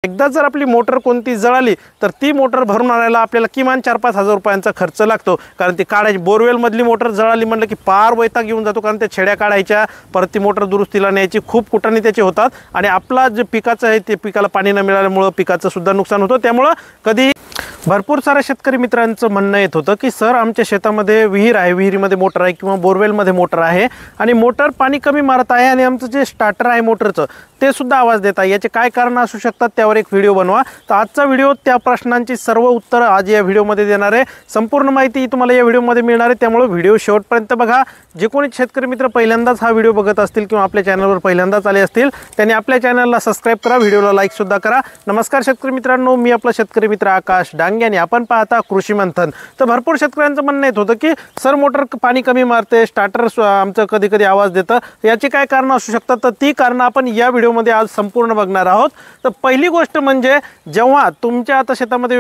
एकदा जर आपली मोटर कोणती जळाली तर ती मोटर भरून आणायला आपल्याला किमान 4-5 हजार रुपयांचा खर्च लागतो। कारण ती काढायची, बोरवेलमधली मोटर जळाली म्हटलं की पार वैताग घेऊन जातो, कारण त्या छेड्या काढायच्या, परत ती मोटर दुरुस्तीला न्यायची, खूप कुटाणी त्याची होतात आणि आपला जे पिकाचं आहे ते पिकाला पाणी न मिळाल्यामुळे पिकाचं सुद्धा नुकसान होतं। त्यामुळे कधी भरपूर सारे शेतकरी मित्रांचं म्हणणं येत होतं की सर आमच्या शेतामध्ये विहीर आहे, विहिरीमध्ये मोटर आहे किंवा बोरवेलमध्ये मोटर आहे आणि मोटर पाणी कमी मारत आहे आणि आमचं जे स्टार्टर आहे मोटरचं ते सुद्धा आवाज देत आहे, याचे काय कारण असू शकतात त्यावर एक व्हिडिओ बनवा। तर आजचा व्हिडिओ त्या प्रश्नांची सर्व उत्तर आज या व्हिडिओमध्ये देणार आहे। संपूर्ण माहिती तुम्हाला या व्हिडिओमध्ये मिळणार आहे, त्यामुळे व्हिडिओ शेवटपर्यंत बघा। जे कोणी शेतकरी मित्र पहिल्यांदाच हा व्हिडिओ बघत असतील किंवा आपल्या चॅनलवर पहिल्यांदाच आले असतील त्यांनी आपल्या चॅनलला सबस्क्राइब करा, व्हिडिओला लाईक सुद्धा करा। नमस्कार शेतकरी मित्रांनो, मी आपला शेतकरी मित्र आकाश डांगे आणि आपण पाहता कृषी मंथन। तर भरपूर शेतकऱ्यांचं म्हणणं येत होतं की सर मोटर पाणी कमी मारते, स्टार्टर आमचं कधी कधी आवाज देतं, याची काय कारण असू शकतात, तर ती कारण आपण या व्हिडिओमध्ये आज संपूर्ण बघणार आहोत। तर पहिली गोष्ट म्हणजे जेव्हा तुमच्या आता शेतामध्ये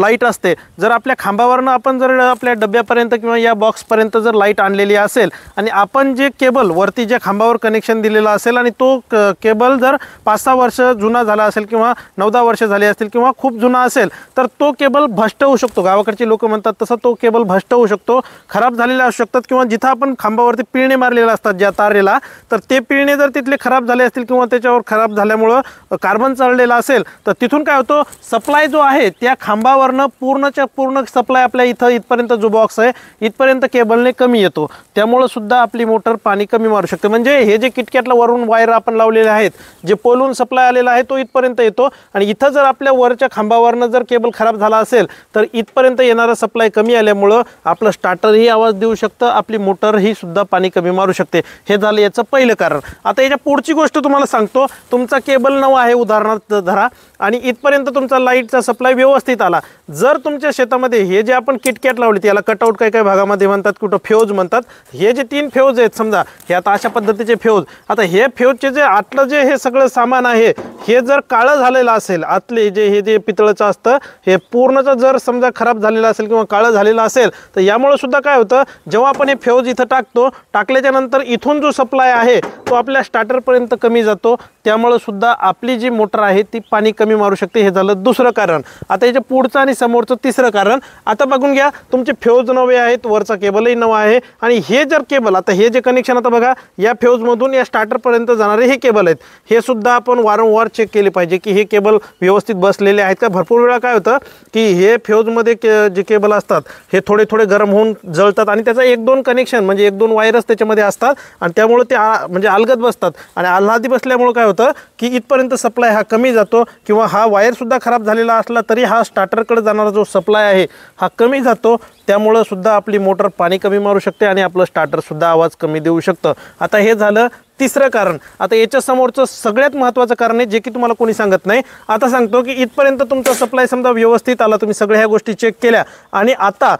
लाईट असते, जर आपल्या खांबावरनं आपण जर आपल्या डब्यापर्यंत किंवा या बॉक्सपर्यंत जर लाईट आणलेली असेल आणि आपण जे केबल वरती ज्या खांबावर कनेक्शन दिलेला असेल आणि तो केबल जर 5-6 वर्ष जुना झाला असेल किंवा 9-10 वर्ष झाली असतील किंवा खूप जुना असेल तर तो केबल भ्रष्ट होऊ शकतो। गावाकडचे लोक म्हणतात तसं तो केबल भ्रष्ट होऊ शकतो, खराब झालेला असू शकतात किंवा जिथं आपण खांबावरती पिळणे मारलेले असतात ज्या तारेला, तर ते पिळणे जर तिथले खराब झाले असतील किंवा त्याच्यावर खराब झाल्यामुळं कार्बन चढलेला असेल तर तिथून काय होतं, सप्लाय जो आहे त्या खांबावरनं पूर्णच्या पूर्ण सप्लाय आपल्या इथपर्यंत जो बॉक्स आहे इथपर्यंत केबलने कमी येतो, त्यामुळे सुद्धा आपली मोटर पाणी कमी मारू शकते। म्हणजे हे जे किटकॅटला वरून वायर आपण लावलेले आहेत, जे पोलून सप्लाय आलेला आहे तो इथपर्यंत येतो आणि इथं जर आपल्या वरच्या खांबावरनं जर केबल खराब झाला असेल तर इथपर्यंत येणारा सप्लाय कमी आल्यामुळं आपलं स्टार्टरही आवाज देऊ शकतं, आपली मोटरही सुद्धा पाणी कमी मारू शकते। हे झालं याचं पहिलं कारण। आता याच्या पुढची गोष्ट तुम्हाला सांगतो, तुमचा केबल नवा आहे उदाहरणार्थ धरा आणि इथपर्यंत तुमचा लाईटचा सप्लाय व्यवस्थित आला, जर तुमच्या शेतामध्ये हे जे आपण किटकॅट लावली त्याला कटआउट काही भागामध्ये म्हणतात, कुठं फ्यूज म्हणतात, हे जे 3 फ्यूज आहेत समजा, हे आता अशा पद्धतीचे फ्यूज, आता हे फ्यूजचे जे आतलं जे हे सगळं सामान आहे हे जर काळं झालेलं असेल, आतले जे हे जे पितळचं असतं हे पूर्णचं जर समजा खराब झालेलं असेल किंवा काळं झालेलं असेल तर यामुळे सुद्धा काय होतं, जेव्हा आपण हे फ्यूज इथं टाकतो, टाकल्याच्या नंतर इथून जो सप्लाय आहे तो आपल्या स्टार्टरपर्यंत कमी जातो, त्यामुळे सुद्धा आपली जी मोटर आहे ती पाणी कमी मारू शकते। हे झालं दुसरं कारण। आता याच्या पुढचं आणि समोरचं तिसरं कारण आता बघून घ्या, तुमचे फ्यूज नवे आहेत, वरचा केबलही नवा आहे आणि हे जर केबल, आता हे जे कनेक्शन आता बघा या फ्यूजमधून या स्टार्टरपर्यंत जाणारे हे केबल आहेत, हे सुद्धा आपण वारंवार चेक केले पाहिजे की हे केबल व्यवस्थित बसलेले आहेत का। भरपूर वेळा काय होतं की हे फ्यूजमध्ये जे केबल असतात हे थोडे थोडे गरम होऊन जळतात आणि त्याचा 1-2 कनेक्शन म्हणजे 1-2 वायरच त्याच्यामध्ये असतात आणि त्यामुळे ते म्हणजे अलगद बसतात आणि आल्हादी बसल्यामुळे काय होतं की इथपर्यंत सप्लाय हा कमी जातो किंवा हा वायरसुद्धा खराब झालेला असला तरी हा स्टार्टरकडे जाणारा जो सप्लाय आहे हा कमी जातो, त्यामुळे सुद्धा आपली मोटर पाणी कमी मारू शकते आणि आपलं स्टार्टरसुद्धा आवाज कमी देऊ शकतं। आता हे झालं तिसरं कारण। आता याच्या समोरचं सगळ्यात महत्त्वाचं कारण आहे जे की तुम्हाला कोणी सांगत नाही। आता सांगतो की इथपर्यंत तुमचा सप्लाय समजा व्यवस्थित आला, तुम्ही सगळ्या ह्या गोष्टी चेक केल्या आणि आता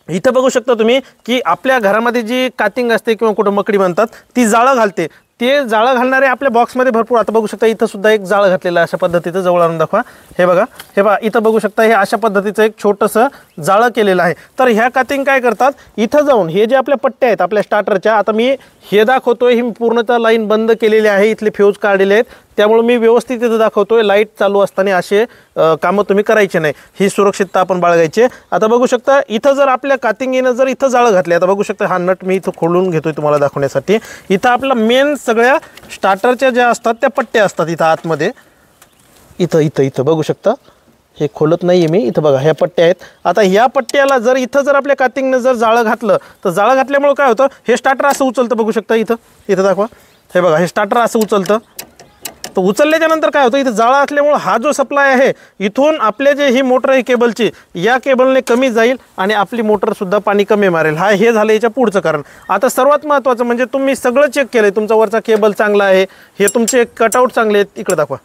इथं बघू शकता तुम्ही की आपल्या घरामध्ये जी कातिंग असते किंवा कुठं मकडी म्हणतात ती जाळं घालते, ते जाळं घालणारे आपल्या बॉक्समध्ये भरपूर, आता बघू शकता इथं सुद्धा एक जाळं घातलेलं आहे अशा पद्धतीचं, जवळ आणून दाखवा, हे बघा, हे बघा इथं बघू शकता हे अशा पद्धतीचं एक छोटंसं जाळं केलेलं आहे। तर ह्या कातिंग काय करतात, इथं जाऊन हे जे आपल्या पट्ट्या आहेत आपल्या स्टार्टरच्या, आता मी हे दाखवतोय ही पूर्णतः लाईन बंद केलेली आहे, इथले फ्यूज काढलेले आहेत, त्यामुळे मी व्यवस्थित इथं दाखवतोय, लाईट चालू असताना असे कामं तुम्ही करायचे नाही, ही सुरक्षितता आपण बाळगायची। आता बघू शकता इथं जर आपल्या कातिंगीनं जर इथं जाळं घातले, आता बघू शकता हा नट मी इथं खोलून घेतोय तुम्हाला दाखवण्यासाठी, इथं आपला मेन सगळ्या स्टार्टरच्या ज्या असतात त्या पट्ट्या असतात इथं आतमध्ये, इथं इथं इथं बघू शकता, हे खोलत नाही आहे मी, इथं बघा ह्या पट्ट्या आहेत। आता ह्या पट्ट्याला जर इथं जर आपल्या कातिंगनं जर जाळं घातलं तर जाळं घातल्यामुळे काय होतं, हे स्टार्टर असं उचलतं, बघू शकता इथं इथं दाखवा, हे बघा हे स्टार्टर असं उचलतं, तर उचलल्याच्या नंतर काय होतं, इथं जाळा असल्यामुळे हा जो सप्लाय आहे इथून आपले जे ही मोटर आहे केबलची या केबलने कमी जाईल आणि आपली मोटरसुद्धा पाणी कमी मारेल। हे झालं याच्या पुढचं कारण। आता सर्वात महत्त्वाचं म्हणजे तुम्ही सगळं चेक केलं, तुमचा वरचा केबल चांगला आहे, हे तुमचे कटआउट चांगले आहेत, इकडे दाखवा,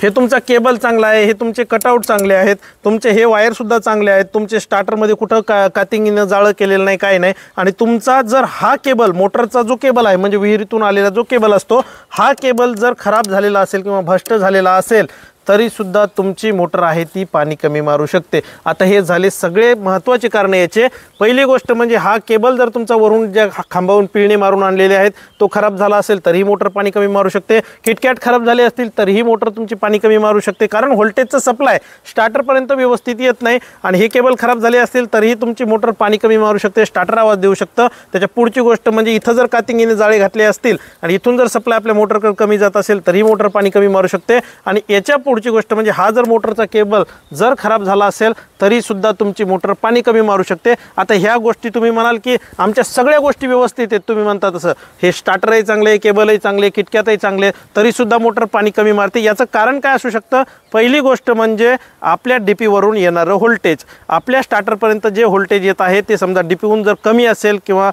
हे तुमचा केबल चांगला आहे, हे तुमचे कटआउट चांगले आहेत, तुमचे हे वायरसुद्धा चांगले आहेत, तुमचे स्टार्टरमध्ये कुठं कातिंगीनं जाळं केलेलं नाही, काय नाही, आणि तुमचा जर हा केबल मोटरचा जो केबल आहे म्हणजे विहिरीतून आलेला जो केबल असतो हा केबल जर खराब झालेला असेल किंवा भ्रष्ट झालेला असेल तरीसुद्धा तुमची मोटर आहे ती पाणी कमी मारू शकते। आता हे झाले सगळे महत्त्वाचे कारण याचे। पहिली गोष्ट म्हणजे हा केबल जर तुमचा वरून ज्या खांबावरून पिळणे मारून आणलेले आहेत तो खराब झाला असेल तरीही मोटर पाणी कमी मारू शकते। किटकॅट खराब झाले असतील तरीही मोटर तुमची पाणी कमी मारू शकते, कारण व्होल्टेजचा सप्लाय स्टार्टरपर्यंत व्यवस्थित येत नाही। आणि हे केबल खराब झाले असतील तरीही तुमची मोटर पाणी कमी मारू शकते, स्टार्टर आवाज देऊ शकतं। त्याच्या पुढची गोष्ट म्हणजे इथं जर कातिंगीने जाळे घातले असतील आणि इथून जर सप्लाय आपल्या मोटरकडे कमी जात असेल तरीही मोटर पाणी कमी मारू शकते। आणि याच्या पुढची गोष्ट म्हणजे हा जर मोटरचा केबल जर खराब झाला असेल तरी सुद्धा तुमची मोटर पाणी कमी मारू शकते। आता ह्या गोष्टी तुम्ही म्हणाल की आमच्या सगळ्या गोष्टी व्यवस्थित आहेत, तुम्ही म्हणता तसं हे स्टार्टरही चांगले, केबलही चांगले, किटक्यातही चांगले, तरी सुद्धा मोटर पाणी कमी मारते। याचं कारण काय असू शकतं? पहिली गोष्ट म्हणजे आपल्या डीपी वरून येणारं व्होल्टेज। आपल्या स्टार्टरपर्यंत जे व्होल्टेज येत आहे ते समजा डीपीहून जर कमी असेल किंवा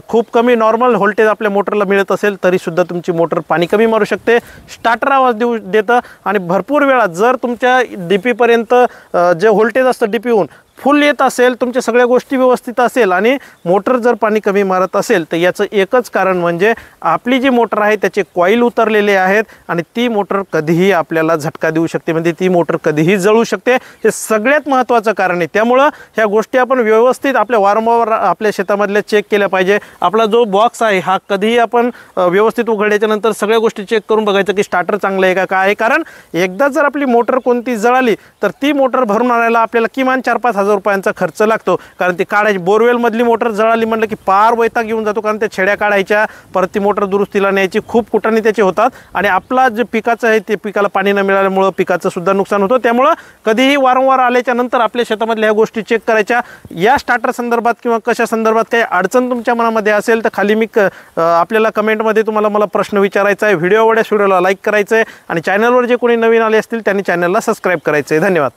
खूप कमी नॉर्मल व्होल्टेज आपल्या मोटरला मिळत असेल तरी सुद्धा तुमची मोटर पाणी कमी मारू शकते, स्टार्टर आवाज देतं। आणि भरपूर वेळा जर तुमच्या डीपीपर्यंत जे व्होल्टेज असतं डीपीहून फुल येत असेल, तुमच्या सगळ्या गोष्टी व्यवस्थित असेल आणि मोटर जर पाणी कमी मारत असेल तर याचं एकच कारण म्हणजे आपली जी मोटर आहे त्याचे कॉईल उतरलेले आहेत आणि ती मोटर कधीही आपल्याला झटका देऊ शकते, म्हणजे ती मोटर कधीही जळू शकते। हे सगळ्यात महत्त्वाचं कारण आहे। त्यामुळं ह्या गोष्टी आपण व्यवस्थित आपल्या वारंवार आपल्या शेतामधल्या चेक केल्या पाहिजे। आपला जो बॉक्स आहे हा कधीही आपण व्यवस्थित उघडल्याच्या नंतर सगळ्या गोष्टी चेक करून बघायचं की स्टार्टर चांगलं आहे का काय आहे, कारण एकदा जर आपली मोटर कोणती जळाली तर ती मोटर भरून आणायला आपल्याला किमान 4-5 हजार रुपयांचा खर्च लागतो। कारण ती काढायची, बोरवेलमधली मोटर जळाली म्हटलं की फार वैताग घेऊन जातो, कारण त्या छेड्या काढायच्या, परत ती मोटर दुरुस्तीला न्यायची, खूप कुटाणी त्याची होतात आणि आपला जे पिकाचं आहे ते पिकाला पाणी न मिळाल्यामुळं पिकाचं सुद्धा नुकसान होतं। त्यामुळं कधीही वारंवार आल्याच्या नंतर आपल्या शेतामधल्या ह्या गोष्टी चेक करायच्या। या स्टार्टर संदर्भात किंवा कशा संदर्भात काही अडचण तुमच्या मनामध्ये असेल तर खाली मी आपल्याला कमेंटमध्ये तुम्हाला मला प्रश्न विचारायचा आहे। व्हिडिओ आवडल्यास व्हिडिओला लाईक करायचं आहे आणि चॅनलवर जे कोणी नवीन आले असतील त्यांनी चॅनलला सबस्क्राईब करायचं आहे। धन्यवाद।